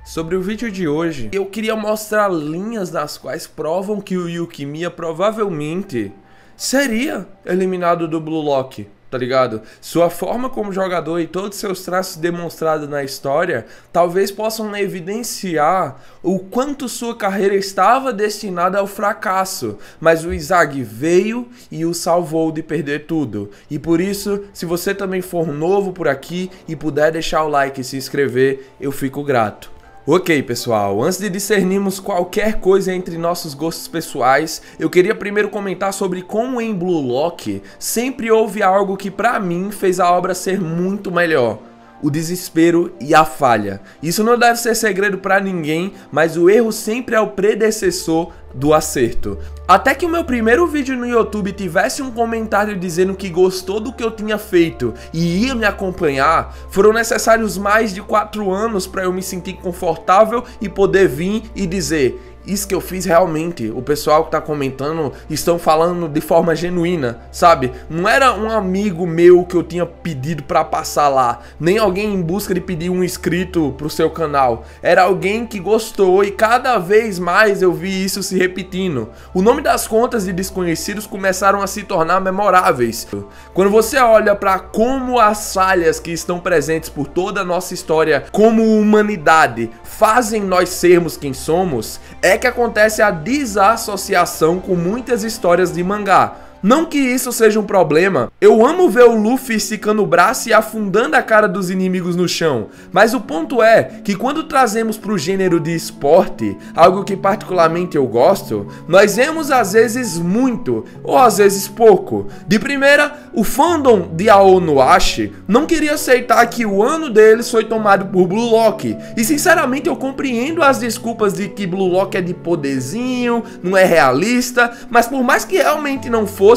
Sobre o vídeo de hoje, eu queria mostrar linhas das quais provam que o Yukimiya provavelmente seria eliminado do Blue Lock, tá ligado? Sua forma como jogador e todos seus traços demonstrados na história talvez possam evidenciar o quanto sua carreira estava destinada ao fracasso, mas o Izagi veio e o salvou de perder tudo. E por isso, se você também for novo por aqui e puder deixar o like e se inscrever, eu fico grato. Ok, pessoal, antes de discernirmos qualquer coisa entre nossos gostos pessoais, eu queria primeiro comentar sobre como em Blue Lock sempre houve algo que pra mim fez a obra ser muito melhor: o desespero e a falha. Isso não deve ser segredo pra ninguém, mas o erro sempre é o predecessor do acerto. Até que o meu primeiro vídeo no YouTube tivesse um comentário dizendo que gostou do que eu tinha feito e ia me acompanhar, foram necessários mais de 4 anos para eu me sentir confortável e poder vir e dizer: isso que eu fiz realmente, o pessoal que tá comentando estão falando de forma genuína, sabe? Não era um amigo meu que eu tinha pedido pra passar lá, nem alguém em busca de pedir um inscrito pro seu canal. Era alguém que gostou e cada vez mais eu vi isso se repetindo. O nome das contas de desconhecidos começaram a se tornar memoráveis. Quando você olha pra como as falhas que estão presentes por toda a nossa história como humanidade fazem nós sermos quem somos, é que acontece a desassociação com muitas histórias de mangá. Não que isso seja um problema, eu amo ver o Luffy esticando o braço e afundando a cara dos inimigos no chão, mas o ponto é que quando trazemos para o gênero de esporte, algo que particularmente eu gosto, nós vemos às vezes muito, ou às vezes pouco. De primeira, o fandom de Aonuashi não queria aceitar que o ano deles foi tomado por Blue Lock, e sinceramente eu compreendo as desculpas de que Blue Lock é de poderzinho, não é realista, mas por mais que realmente não fosse,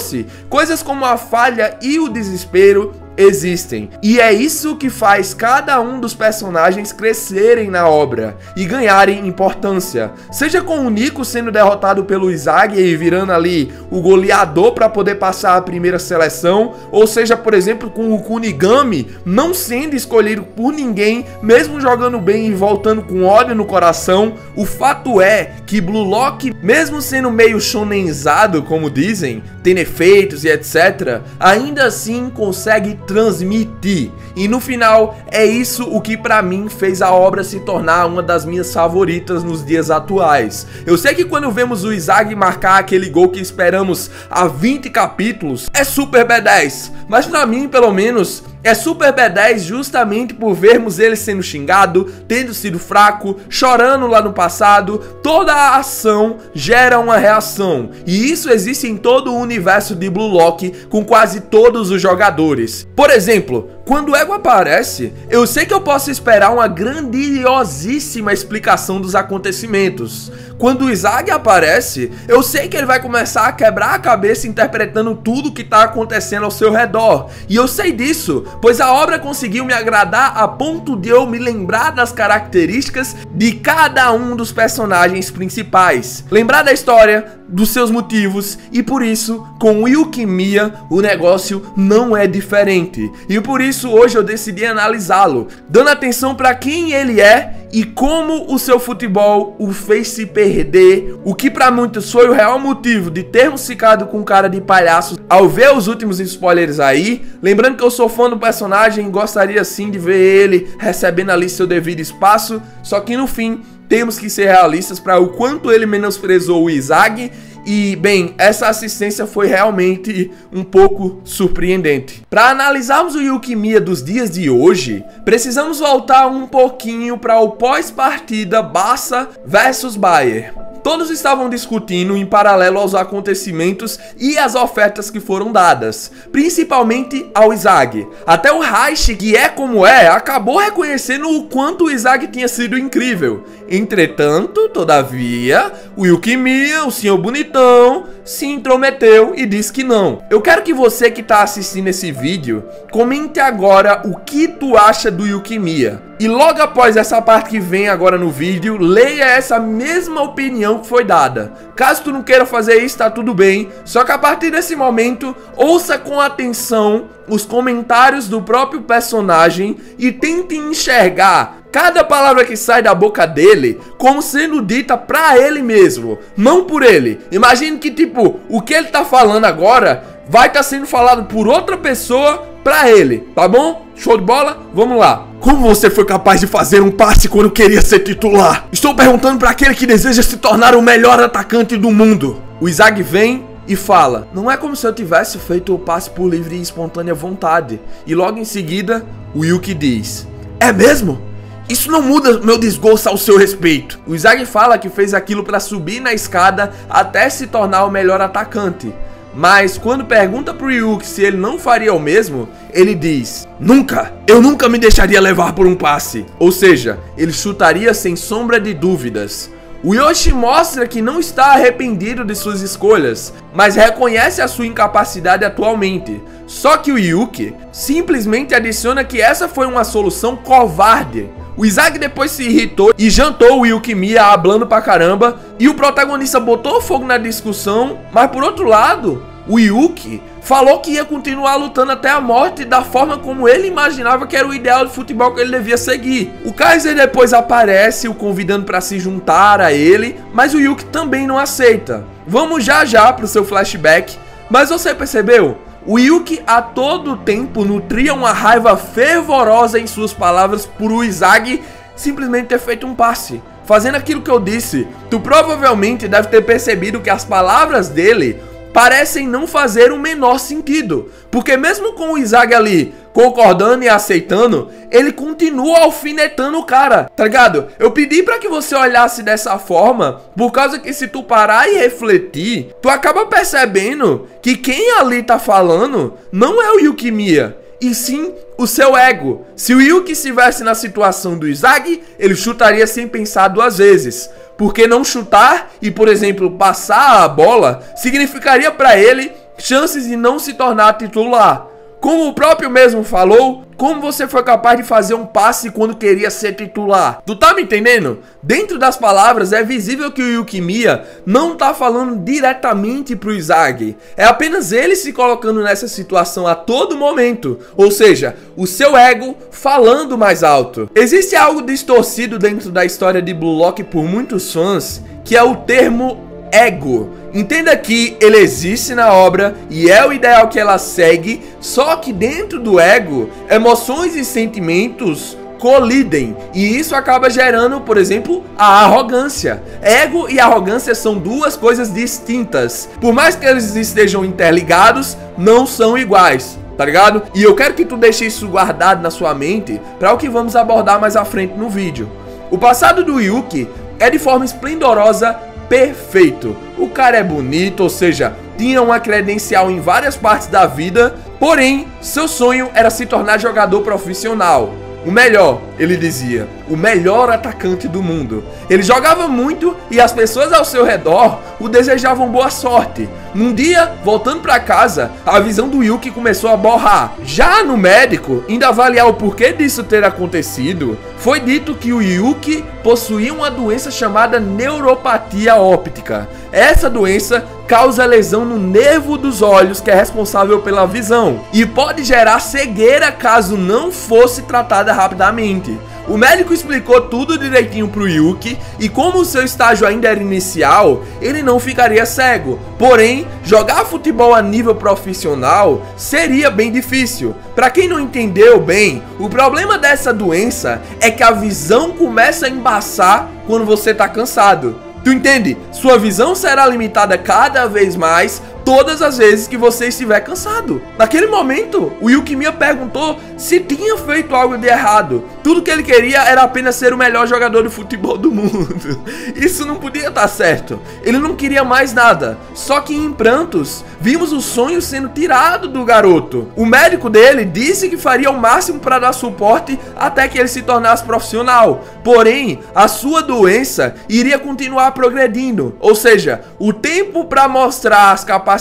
coisas como a falha e o desespero existem. E é isso que faz cada um dos personagens crescerem na obra e ganharem importância. Seja com o Nico sendo derrotado pelo Izagi e virando ali o goleador para poder passar a primeira seleção, ou seja, por exemplo, com o Kunigami não sendo escolhido por ninguém, mesmo jogando bem e voltando com ódio no coração. O fato é que Blue Lock, mesmo sendo meio shonenzado, como dizem, tem efeitos e etc., ainda assim consegue transmitir. E no final, é isso o que pra mim fez a obra se tornar uma das minhas favoritas nos dias atuais. Eu sei que quando vemos o Izagi marcar aquele gol que esperamos há 20 capítulos, é super B10, mas pra mim, pelo menos, é super B10 justamente por vermos ele sendo xingado, tendo sido fraco, chorando lá no passado. Toda a ação gera uma reação, e isso existe em todo o universo de Blue Lock com quase todos os jogadores. Por exemplo, quando o Ego aparece, eu sei que eu posso esperar uma grandiosíssima explicação dos acontecimentos. Quando o Izagi aparece, eu sei que ele vai começar a quebrar a cabeça interpretando tudo que está acontecendo ao seu redor. E eu sei disso, pois a obra conseguiu me agradar a ponto de eu me lembrar das características de cada um dos personagens principais. Lembrar da história, dos seus motivos, e por isso, com o Yukimiya, o negócio não é diferente. E por isso hoje eu decidi analisá-lo, dando atenção para quem ele é e como o seu futebol o fez se perder, o que para muitos foi o real motivo de termos ficado com cara de palhaço ao ver os últimos spoilers aí. Lembrando que eu sou fã do personagem e gostaria sim de ver ele recebendo ali seu devido espaço, só que no fim temos que ser realistas para o quanto ele menosprezou o Izagi. E, bem, essa assistência foi realmente um pouco surpreendente. Para analisarmos o Yukimiya dos dias de hoje, precisamos voltar um pouquinho para o pós-partida Barça versus Bayern. Todos estavam discutindo em paralelo aos acontecimentos e às ofertas que foram dadas, principalmente ao Izagi. Até o Reich, que é como é, acabou reconhecendo o quanto o Izagi tinha sido incrível. Entretanto, todavia, o Yukimiya, o senhor bonitão, se intrometeu e disse que não. Eu quero que você que está assistindo esse vídeo comente agora o que tu acha do Yukimiya. E logo após essa parte que vem agora no vídeo, leia essa mesma opinião que foi dada. Caso tu não queira fazer isso, tá tudo bem. Só que a partir desse momento, ouça com atenção os comentários do próprio personagem e tente enxergar cada palavra que sai da boca dele como sendo dita pra ele mesmo, não por ele. Imagine que, tipo, o que ele tá falando agora vai estar sendo falado por outra pessoa pra ele, tá bom? Show de bola? Vamos lá. Como você foi capaz de fazer um passe quando queria ser titular? Estou perguntando pra aquele que deseja se tornar o melhor atacante do mundo. O Inzaghi vem e fala: não é como se eu tivesse feito o passe por livre e espontânea vontade. E logo em seguida, o Yuki diz: é mesmo? Isso não muda meu desgosto ao seu respeito. O Inzaghi fala que fez aquilo para subir na escada até se tornar o melhor atacante. Mas quando pergunta pro Yuki se ele não faria o mesmo, ele diz: nunca! Eu nunca me deixaria levar por um passe. Ou seja, ele chutaria sem sombra de dúvidas. O Yoshi mostra que não está arrependido de suas escolhas, mas reconhece a sua incapacidade atualmente. Só que o Yuki simplesmente adiciona que essa foi uma solução covarde. O Inzaghi depois se irritou e jantou o Yuki Miya hablando pra caramba, e o protagonista botou fogo na discussão, mas por outro lado, o Yuki falou que ia continuar lutando até a morte da forma como ele imaginava que era o ideal de futebol que ele devia seguir. O Kaiser depois aparece, o convidando para se juntar a ele, mas o Yuki também não aceita. Vamos já pro seu flashback, mas você percebeu? O Yuki a todo tempo nutria uma raiva fervorosa em suas palavras por o Inzaghi simplesmente ter feito um passe. Fazendo aquilo que eu disse, tu provavelmente deve ter percebido que as palavras dele parecem não fazer o menor sentido, porque mesmo com o Inzaghi ali concordando e aceitando, ele continua alfinetando o cara, tá ligado? Eu pedi pra que você olhasse dessa forma, por causa que se tu parar e refletir, tu acaba percebendo que quem ali tá falando não é o Yuki Miya, e sim o seu ego. Se o Yuki estivesse na situação do Inzaghi, ele chutaria sem pensar duas vezes. Porque não chutar e, por exemplo, passar a bola significaria para ele chances de não se tornar titular. Como o próprio mesmo falou, como você foi capaz de fazer um passe quando queria ser titular? Tu tá me entendendo? Dentro das palavras é visível que o Yuki Miya não tá falando diretamente pro Inzaghi. É apenas ele se colocando nessa situação a todo momento. Ou seja, o seu ego falando mais alto. Existe algo distorcido dentro da história de Blue Lock por muitos fãs, que é o termo ego. Entenda que ele existe na obra e é o ideal que ela segue, só que dentro do ego, emoções e sentimentos colidem, e isso acaba gerando, por exemplo, a arrogância. Ego e arrogância são duas coisas distintas. Por mais que eles estejam interligados, não são iguais, tá ligado? E eu quero que tu deixe isso guardado na sua mente para o que vamos abordar mais à frente no vídeo. O passado do Yuki é de forma esplendorosa perfeito. O cara é bonito, ou seja, tinha uma credencial em várias partes da vida, porém, seu sonho era se tornar jogador profissional. O melhor, ele dizia, o melhor atacante do mundo. Ele jogava muito e as pessoas ao seu redor o desejavam boa sorte. Num dia, voltando para casa, a visão do Yuki começou a borrar. Já no médico, indo avaliar o porquê disso ter acontecido, foi dito que o Yuki possuía uma doença chamada neuropatia óptica. Essa doença causa lesão no nervo dos olhos, que é responsável pela visão, e pode gerar cegueira caso não fosse tratada rapidamente. O médico explicou tudo direitinho pro Yuki, e como o seu estágio ainda era inicial, ele não ficaria cego. Porém, jogar futebol a nível profissional seria bem difícil. Para quem não entendeu bem, o problema dessa doença é que a visão começa a embaçar quando você tá cansado. Tu entende? Sua visão será limitada cada vez mais todas as vezes que você estiver cansado. Naquele momento, o Yuki Miya perguntou se tinha feito algo de errado. Tudo que ele queria era apenas ser o melhor jogador de futebol do mundo. Isso não podia estar certo. Ele não queria mais nada. Só que em prantos, vimos o sonho sendo tirado do garoto. O médico dele disse que faria o máximo para dar suporte até que ele se tornasse profissional. Porém, a sua doença iria continuar progredindo. Ou seja, o tempo para mostrar as capacidades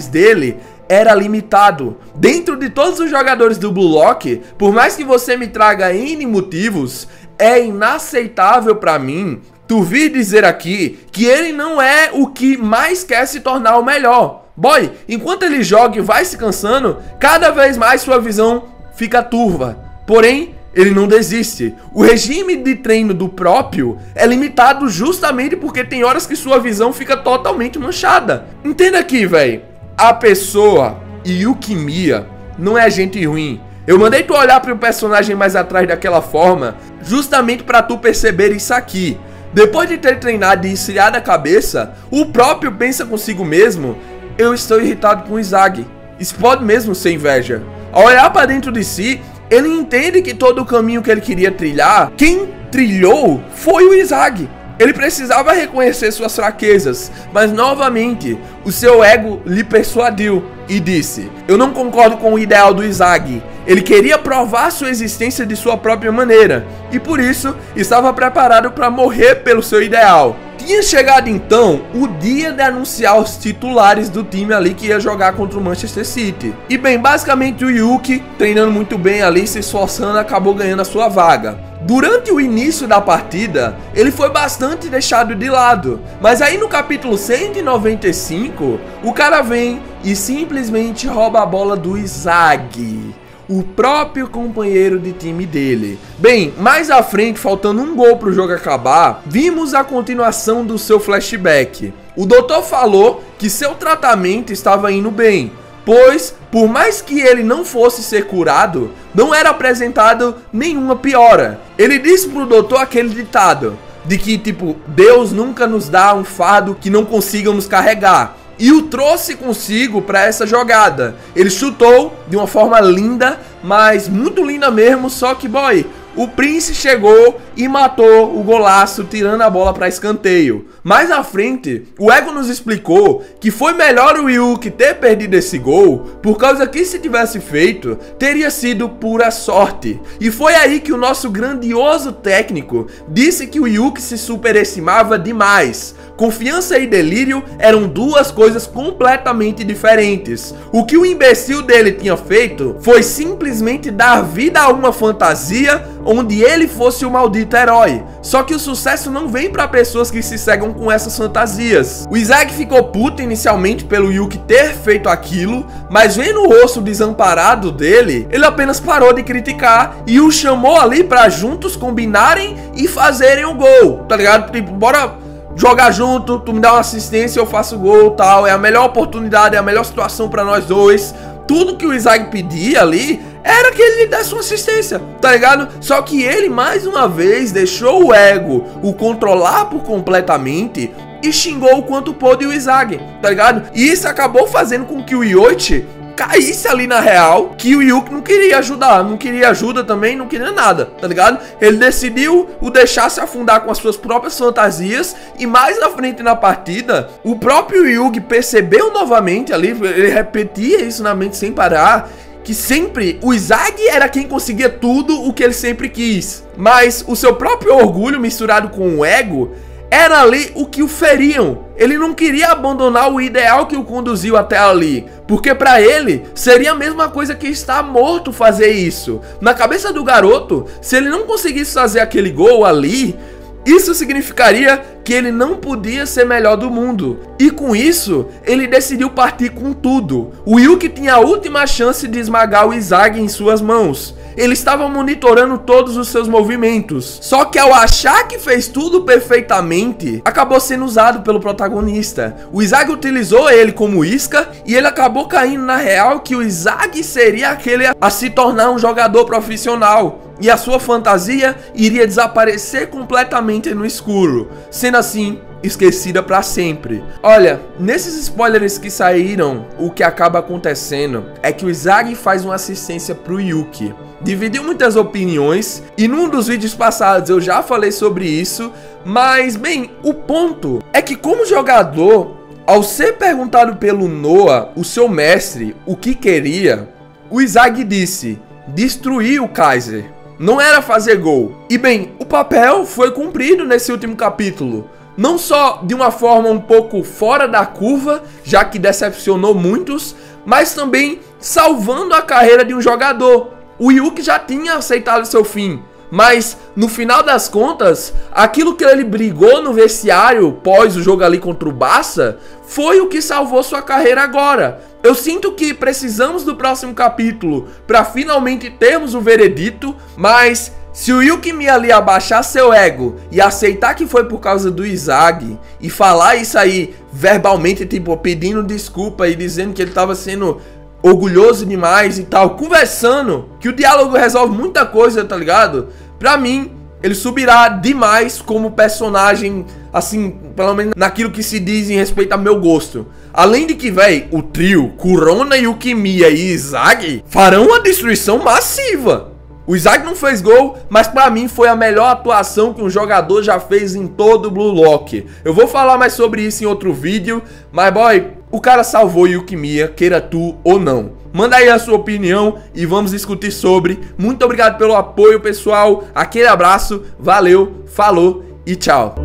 dele era limitado. Dentro de todos os jogadores do Blue Lock, por mais que você me traga N motivos, é inaceitável para mim tu vir dizer aqui que ele não é o que mais quer se tornar o melhor. Boy, enquanto ele joga e vai se cansando, cada vez mais sua visão fica turva. Porém, ele não desiste. O regime de treino do próprio é limitado justamente porque tem horas que sua visão fica totalmente manchada. Entenda aqui, velho. A pessoa Yukimiya não é gente ruim. Eu mandei tu olhar pro personagem mais atrás daquela forma, justamente pra tu perceber isso aqui. Depois de ter treinado e esfriado a cabeça, o próprio pensa consigo mesmo: eu estou irritado com o Izagi. Isso pode mesmo ser inveja. Ao olhar pra dentro de si, ele entende que todo o caminho que ele queria trilhar, quem trilhou foi o Izagi. Ele precisava reconhecer suas fraquezas, mas novamente, o seu ego lhe persuadiu e disse: eu não concordo com o ideal do Izagi. Ele queria provar sua existência de sua própria maneira, e por isso estava preparado para morrer pelo seu ideal. Tinha chegado então o dia de anunciar os titulares do time ali que ia jogar contra o Manchester City. E bem, basicamente o Yuki, treinando muito bem ali, se esforçando, acabou ganhando a sua vaga. Durante o início da partida, ele foi bastante deixado de lado, mas aí no capítulo 195, o cara vem e simplesmente rouba a bola do Izagi, o próprio companheiro de time dele. Bem, mais à frente, faltando um gol para o jogo acabar, vimos a continuação do seu flashback. O doutor falou que seu tratamento estava indo bem, pois, por mais que ele não fosse ser curado, não era apresentado nenhuma piora. Ele disse pro doutor aquele ditado, de que tipo, Deus nunca nos dá um fardo que não consigamos carregar. E o trouxe consigo para essa jogada. Ele chutou de uma forma linda, mas muito linda mesmo, só que, boy, o Prince chegou e matou o golaço, tirando a bola para escanteio. Mais à frente, o Ego nos explicou que foi melhor o Yuki ter perdido esse gol, por causa que se tivesse feito, teria sido pura sorte. E foi aí que o nosso grandioso técnico disse que o Yuki se superestimava demais. Confiança e delírio eram duas coisas completamente diferentes. O que o imbecil dele tinha feito foi simplesmente dar vida a uma fantasia onde ele fosse o maldito herói. Só que o sucesso não vem para pessoas que se cegam com essas fantasias. O Izagi ficou puto inicialmente pelo Yuki ter feito aquilo, mas vendo o rosto desamparado dele, ele apenas parou de criticar e o chamou ali para juntos combinarem e fazerem o gol, tá ligado? Tipo, bora jogar junto, tu me dá uma assistência, eu faço gol, tal. É a melhor oportunidade, é a melhor situação pra nós dois. Tudo que o Izagi pedia ali era que ele lhe desse uma assistência, tá ligado? Só que ele, mais uma vez, deixou o ego o controlar por completamente e xingou o quanto pôde o Izagi, tá ligado? E isso acabou fazendo com que o Yoichi caísse ali na real, que o Yuki não queria ajudar, não queria ajuda também, não queria nada, tá ligado? Ele decidiu o deixar se afundar com as suas próprias fantasias, e mais na frente na partida, o próprio Yugi percebeu novamente ali, ele repetia isso na mente sem parar, que sempre o Izagi era quem conseguia tudo o que ele sempre quis, mas o seu próprio orgulho misturado com o ego era ali o que o feriam. Ele não queria abandonar o ideal que o conduziu até ali, porque pra ele seria a mesma coisa que estar morto fazer isso. Na cabeça do garoto, se ele não conseguisse fazer aquele gol ali, isso significaria que ele não podia ser melhor do mundo. E com isso, ele decidiu partir com tudo. O Yuki tinha a última chance de esmagar o Izagi em suas mãos. Ele estava monitorando todos os seus movimentos. Só que ao achar que fez tudo perfeitamente, acabou sendo usado pelo protagonista. O Izagi utilizou ele como isca e ele acabou caindo na real que o Izagi seria aquele a se tornar um jogador profissional. E a sua fantasia iria desaparecer completamente no escuro, sendo assim esquecida para sempre. Olha, nesses spoilers que saíram, o que acaba acontecendo é que o Izagi faz uma assistência pro Yuki. Dividiu muitas opiniões e num dos vídeos passados eu já falei sobre isso, mas bem, o ponto é que como jogador, ao ser perguntado pelo Noah, o seu mestre, o que queria, o Izagi disse: destruir o Kaiser. Não era fazer gol. E bem, o papel foi cumprido nesse último capítulo. Não só de uma forma um pouco fora da curva, já que decepcionou muitos, mas também salvando a carreira de um jogador. O Yuki já tinha aceitado seu fim, Mas no final das contas, aquilo que ele brigou no vestiário pós o jogo ali contra o Barça foi o que salvou sua carreira agora. Eu sinto que precisamos do próximo capítulo para finalmente termos o veredito, mas se o Ilkay Mia ali abaixar seu ego e aceitar que foi por causa do Inzaghi e falar isso aí verbalmente, tipo, pedindo desculpa e dizendo que ele tava sendo orgulhoso demais e tal, conversando, que o diálogo resolve muita coisa, tá ligado? Pra mim, ele subirá demais como personagem, assim, pelo menos naquilo que se diz em respeito a meu gosto. Além de que, véi, o trio Corona, Ilkay Mia e Inzaghi farão uma destruição massiva. O Inzaghi não fez gol, mas pra mim foi a melhor atuação que um jogador já fez em todo o Blue Lock. Eu vou falar mais sobre isso em outro vídeo, mas boy, o cara salvou o Ilkay Mia, queira tu ou não. Manda aí a sua opinião e vamos discutir sobre. Muito obrigado pelo apoio, pessoal. Aquele abraço, valeu, falou e tchau.